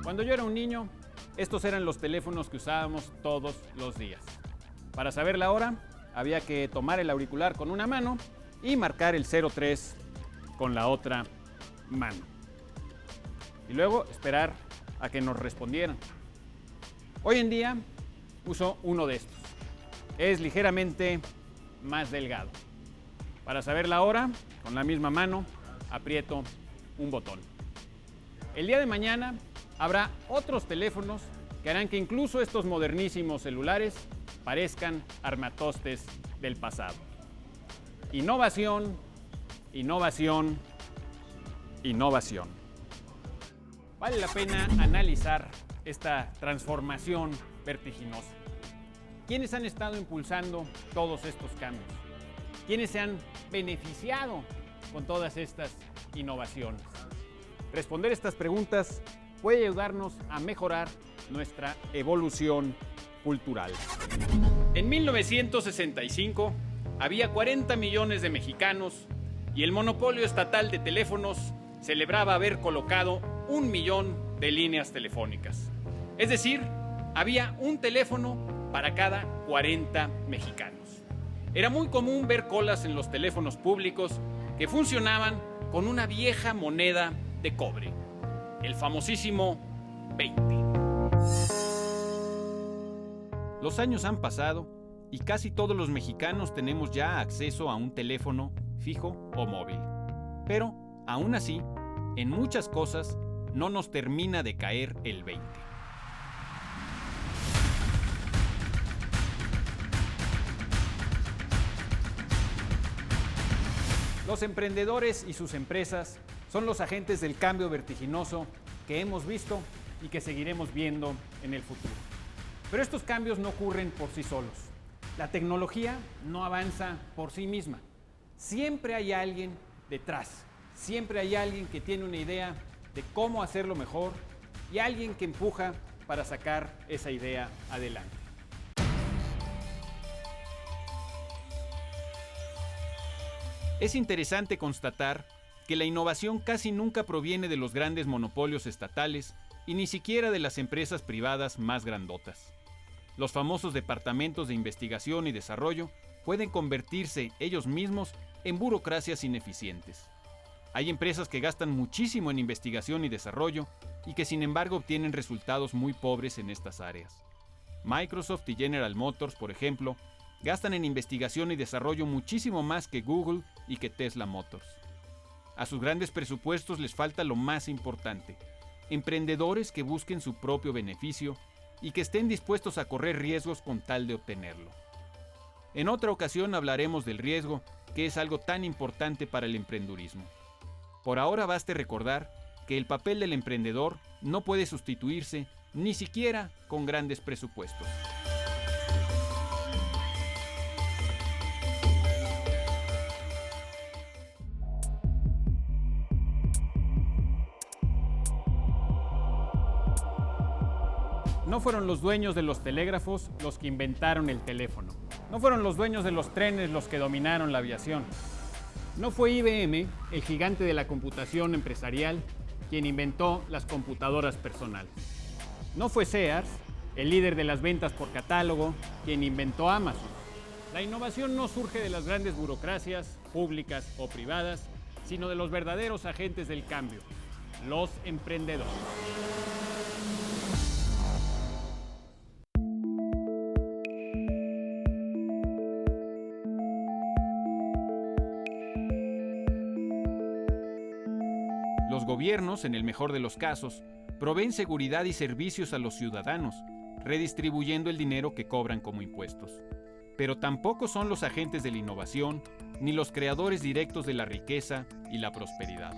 Cuando yo era un niño, estos eran los teléfonos que usábamos todos los días. Para saber la hora, había que tomar el auricular con una mano y marcar el 03 con la otra mano. Y luego esperar a que nos respondieran. Hoy en día uso uno de estos. Es ligeramente más delgado. Para saber la hora, con la misma mano, aprieto un botón. El día de mañana habrá otros teléfonos que harán que incluso estos modernísimos celulares parezcan armatostes del pasado. Innovación, innovación, innovación. Vale la pena analizar esta transformación vertiginosa. ¿Quiénes han estado impulsando todos estos cambios? ¿Quiénes se han beneficiado con todas estas innovaciones? Responder estas preguntas puede ayudarnos a mejorar nuestra evolución cultural. En 1965 había 40 millones de mexicanos y el monopolio estatal de teléfonos celebraba haber colocado 1 millón de líneas telefónicas. Es decir, había un teléfono para cada 40 mexicanos. Era muy común ver colas en los teléfonos públicos que funcionaban con una vieja moneda de cobre, el famosísimo 20. Los años han pasado y casi todos los mexicanos tenemos ya acceso a un teléfono fijo o móvil. Pero, aún así, en muchas cosas no nos termina de caer el 20. Los emprendedores y sus empresas son los agentes del cambio vertiginoso que hemos visto y que seguiremos viendo en el futuro. Pero estos cambios no ocurren por sí solos. La tecnología no avanza por sí misma. Siempre hay alguien detrás. Siempre hay alguien que tiene una idea de cómo hacerlo mejor y alguien que empuja para sacar esa idea adelante. Es interesante constatar que la innovación casi nunca proviene de los grandes monopolios estatales y ni siquiera de las empresas privadas más grandotas. Los famosos departamentos de investigación y desarrollo pueden convertirse ellos mismos en burocracias ineficientes. Hay empresas que gastan muchísimo en investigación y desarrollo y que sin embargo obtienen resultados muy pobres en estas áreas. Microsoft y General Motors, por ejemplo, gastan en investigación y desarrollo muchísimo más que Google y que Tesla Motors. A sus grandes presupuestos les falta lo más importante: emprendedores que busquen su propio beneficio y que estén dispuestos a correr riesgos con tal de obtenerlo. En otra ocasión hablaremos del riesgo, que es algo tan importante para el emprendurismo. Por ahora baste recordar que el papel del emprendedor no puede sustituirse ni siquiera con grandes presupuestos. No fueron los dueños de los telégrafos los que inventaron el teléfono. No fueron los dueños de los trenes los que dominaron la aviación. No fue IBM, el gigante de la computación empresarial, quien inventó las computadoras personales. No fue Sears, el líder de las ventas por catálogo, quien inventó Amazon. La innovación no surge de las grandes burocracias, públicas o privadas, sino de los verdaderos agentes del cambio, los emprendedores. Los gobiernos, en el mejor de los casos, proveen seguridad y servicios a los ciudadanos, redistribuyendo el dinero que cobran como impuestos. Pero tampoco son los agentes de la innovación, ni los creadores directos de la riqueza y la prosperidad.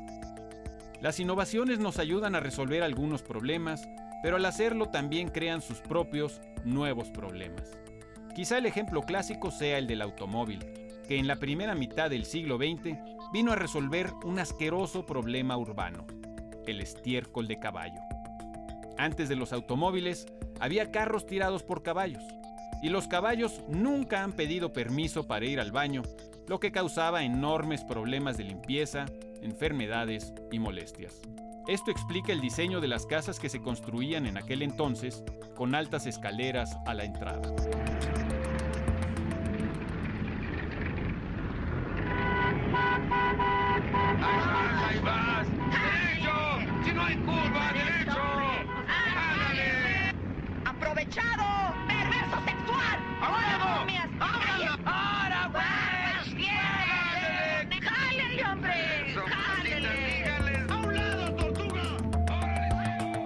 Las innovaciones nos ayudan a resolver algunos problemas, pero al hacerlo también crean sus propios nuevos problemas. Quizá el ejemplo clásico sea el del automóvil, que en la primera mitad del siglo XX vino a resolver un asqueroso problema urbano: el estiércol de caballo. Antes de los automóviles, había carros tirados por caballos, y los caballos nunca han pedido permiso para ir al baño, lo que causaba enormes problemas de limpieza, enfermedades y molestias. Esto explica el diseño de las casas que se construían en aquel entonces, con altas escaleras a la entrada. ¡Ahí vas! ¡Derecho! ¡Si no hay curva, derecho! ¡Ándale! ¡Aprovechado! ¡Perverso sexual! ¡Ahora, momias! ¡Ahora, pues! ¡Bien! ¡Jálenle, hombre! Eso, ¡Jálenle! dígales. ¡A un lado, tortuga! ¡Órale!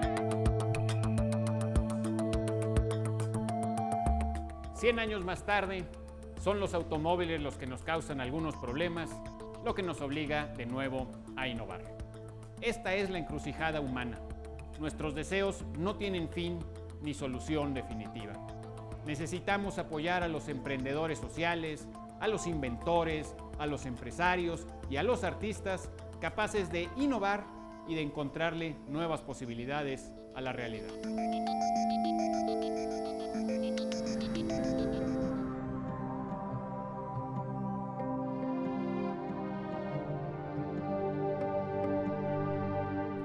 100 años más tarde, son los automóviles los que nos causan algunos problemas, lo que nos obliga de nuevo a innovar. Esta es la encrucijada humana. Nuestros deseos no tienen fin ni solución definitiva. Necesitamos apoyar a los emprendedores sociales, a los inventores, a los empresarios y a los artistas capaces de innovar y de encontrarle nuevas posibilidades a la realidad.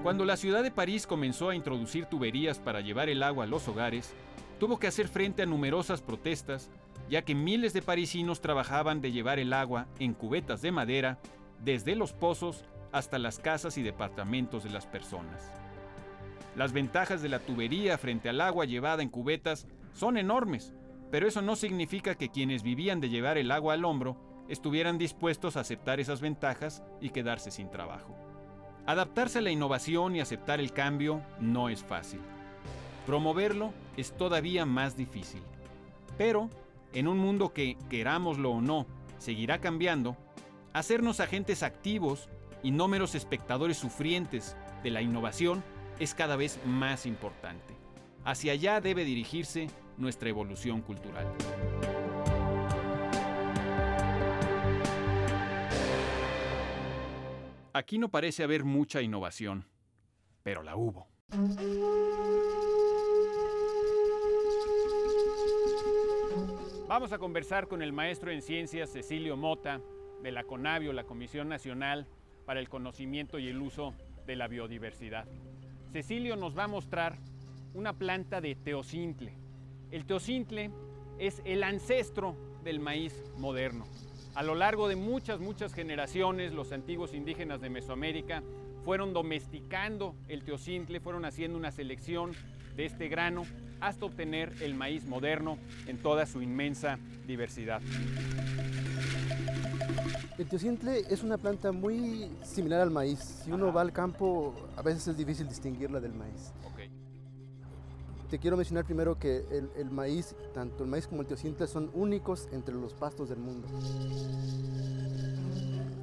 Cuando la ciudad de París comenzó a introducir tuberías para llevar el agua a los hogares, tuvo que hacer frente a numerosas protestas, ya que miles de parisinos trabajaban de llevar el agua en cubetas de madera desde los pozos hasta las casas y departamentos de las personas. Las ventajas de la tubería frente al agua llevada en cubetas son enormes, pero eso no significa que quienes vivían de llevar el agua al hombro estuvieran dispuestos a aceptar esas ventajas y quedarse sin trabajo. Adaptarse a la innovación y aceptar el cambio no es fácil. Promoverlo es todavía más difícil. Pero, en un mundo que, querámoslo o no, seguirá cambiando, hacernos agentes activos y no meros espectadores sufrientes de la innovación es cada vez más importante. Hacia allá debe dirigirse nuestra evolución cultural. Aquí no parece haber mucha innovación, pero la hubo. Vamos a conversar con el maestro en ciencias Cecilio Mota, de la CONABIO, la Comisión Nacional para el Conocimiento y el Uso de la Biodiversidad. Cecilio nos va a mostrar una planta de teocintle. El teocintle es el ancestro del maíz moderno. A lo largo de muchas generaciones, los antiguos indígenas de Mesoamérica fueron domesticando el teocintle, fueron haciendo una selección de este grano hasta obtener el maíz moderno en toda su inmensa diversidad. El teocintle es una planta muy similar al maíz. Si uno va al campo, a veces es difícil distinguirla del maíz. Okay. Te quiero mencionar primero que el maíz, tanto el maíz como el teocintle, son únicos entre los pastos del mundo.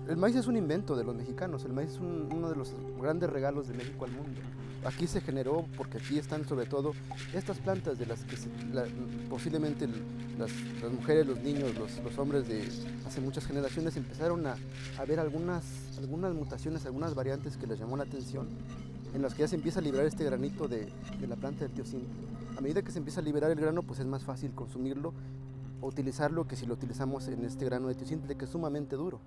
El maíz es un invento de los mexicanos. El maíz es uno de los grandes regalos de México al mundo. Aquí se generó porque aquí están sobre todo estas plantas de las que posiblemente las mujeres, los niños, los hombres de hace muchas generaciones empezaron a ver algunas mutaciones, algunas variantes que les llamó la atención, en las que ya se empieza a liberar este granito de la planta del teocintle. A medida que se empieza a liberar el grano, pues es más fácil consumirlo o utilizarlo que si lo utilizamos en este grano de teocintle, que es sumamente duro.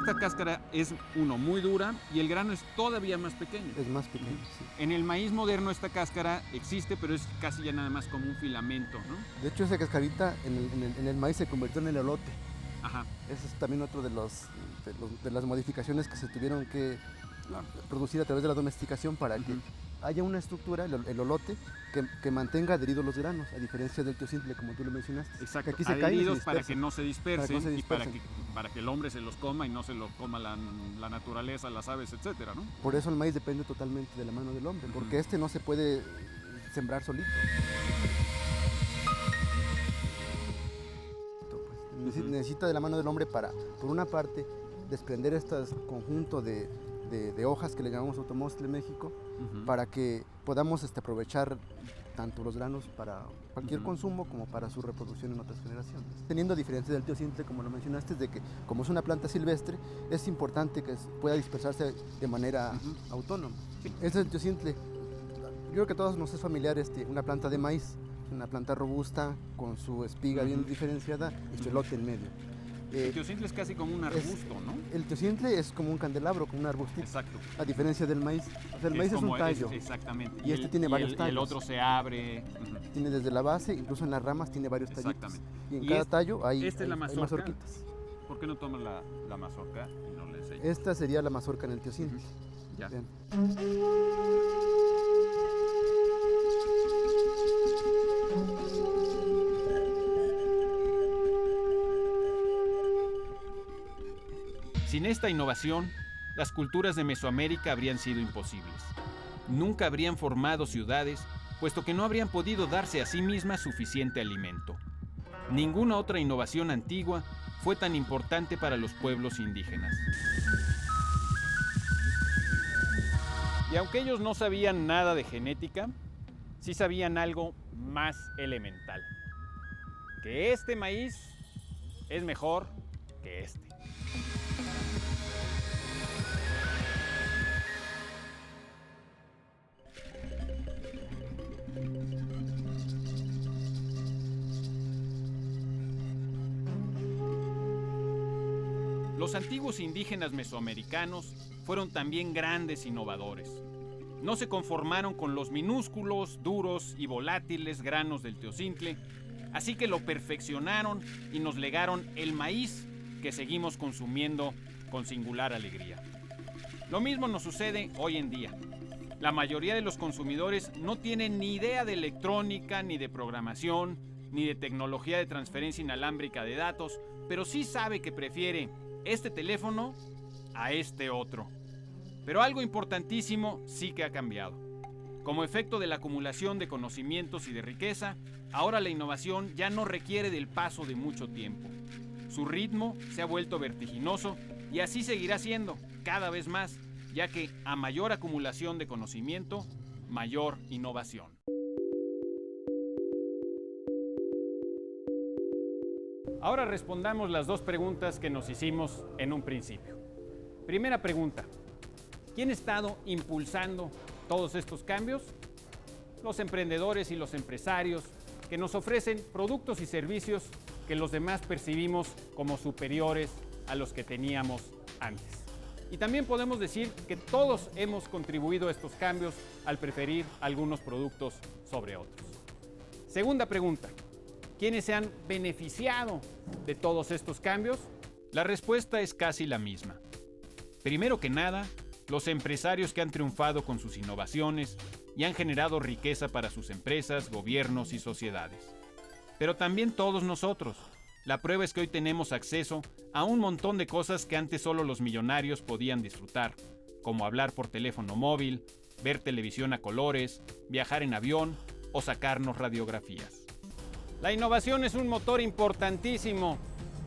Esta cáscara es, muy dura y el grano es todavía más pequeño. Es más pequeño, sí. En el maíz moderno esta cáscara existe, pero es casi ya nada más como un filamento, ¿no? De hecho, esa cascarita en el maíz se convirtió en el elote. Ajá. Ese es también otro de las modificaciones que se tuvieron que producir a través de la domesticación para que haya una estructura, el olote, que mantenga adheridos los granos, a diferencia del teocintle, como tú lo mencionaste. Exacto, que aquí se adheridos caen para que no se dispersen, y dispersen. para que el hombre se los coma y no se los coma la naturaleza, las aves, etcétera, ¿no? Por eso el maíz depende totalmente de la mano del hombre, porque este no se puede sembrar solito. Pues, necesita de la mano del hombre para, por una parte, desprender este conjunto de hojas que le llamamos automostle en México, para que podamos aprovechar tanto los granos para cualquier consumo como para su reproducción en otras generaciones. Teniendo diferencia del teocintle, como lo mencionaste, es de que como es una planta silvestre, es importante que pueda dispersarse de manera autónoma. Este es el teocintle. Yo creo que a todos nos es familiar una planta de maíz, una planta robusta con su espiga bien diferenciada y su elote en medio. El teocintle es casi como un arbusto, ¿no? El teocintle es como un candelabro, como un arbustito. Exacto. A diferencia del maíz. O sea, el maíz es un tallo. Exactamente. Y este tiene varios tallos. Y el otro se abre. Tiene desde la base, incluso en las ramas tiene varios tallitos. Exactamente. Y en cada tallo hay, esta es la hay mazorca. mazorquitas. ¿Por qué no tomas la mazorca y no le enseñas? Esta sería la mazorca en el teocintle. Ya. Bien. Sin esta innovación, las culturas de Mesoamérica habrían sido imposibles. Nunca habrían formado ciudades, puesto que no habrían podido darse a sí mismas suficiente alimento. Ninguna otra innovación antigua fue tan importante para los pueblos indígenas. Y aunque ellos no sabían nada de genética, sí sabían algo más elemental. Que este maíz es mejor que este. Los antiguos indígenas mesoamericanos fueron también grandes innovadores. No se conformaron con los minúsculos, duros y volátiles granos del teocintle, así que lo perfeccionaron y nos legaron el maíz que seguimos consumiendo con singular alegría. Lo mismo nos sucede hoy en día. La mayoría de los consumidores no tienen ni idea de electrónica, ni de programación, ni de tecnología de transferencia inalámbrica de datos, pero sí sabe que prefiere este teléfono a este otro. Pero algo importantísimo sí que ha cambiado. Como efecto de la acumulación de conocimientos y de riqueza, ahora la innovación ya no requiere del paso de mucho tiempo. Su ritmo se ha vuelto vertiginoso y así seguirá siendo cada vez más, ya que a mayor acumulación de conocimiento, mayor innovación. Ahora respondamos las dos preguntas que nos hicimos en un principio. Primera pregunta: ¿quién ha estado impulsando todos estos cambios? Los emprendedores y los empresarios que nos ofrecen productos y servicios que los demás percibimos como superiores a los que teníamos antes. Y también podemos decir que todos hemos contribuido a estos cambios al preferir algunos productos sobre otros. Segunda pregunta: ¿quiénes se han beneficiado de todos estos cambios? La respuesta es casi la misma. Primero que nada, los empresarios que han triunfado con sus innovaciones y han generado riqueza para sus empresas, gobiernos y sociedades. Pero también todos nosotros. La prueba es que hoy tenemos acceso a un montón de cosas que antes solo los millonarios podían disfrutar, como hablar por teléfono móvil, ver televisión a colores, viajar en avión o sacarnos radiografías. La innovación es un motor importantísimo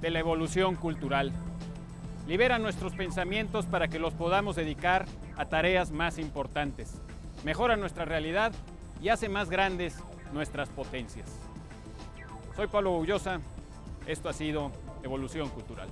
de la evolución cultural. Libera nuestros pensamientos para que los podamos dedicar a tareas más importantes. Mejora nuestra realidad y hace más grandes nuestras potencias. Soy Pablo Ullosa. Esto ha sido Evolución Cultural.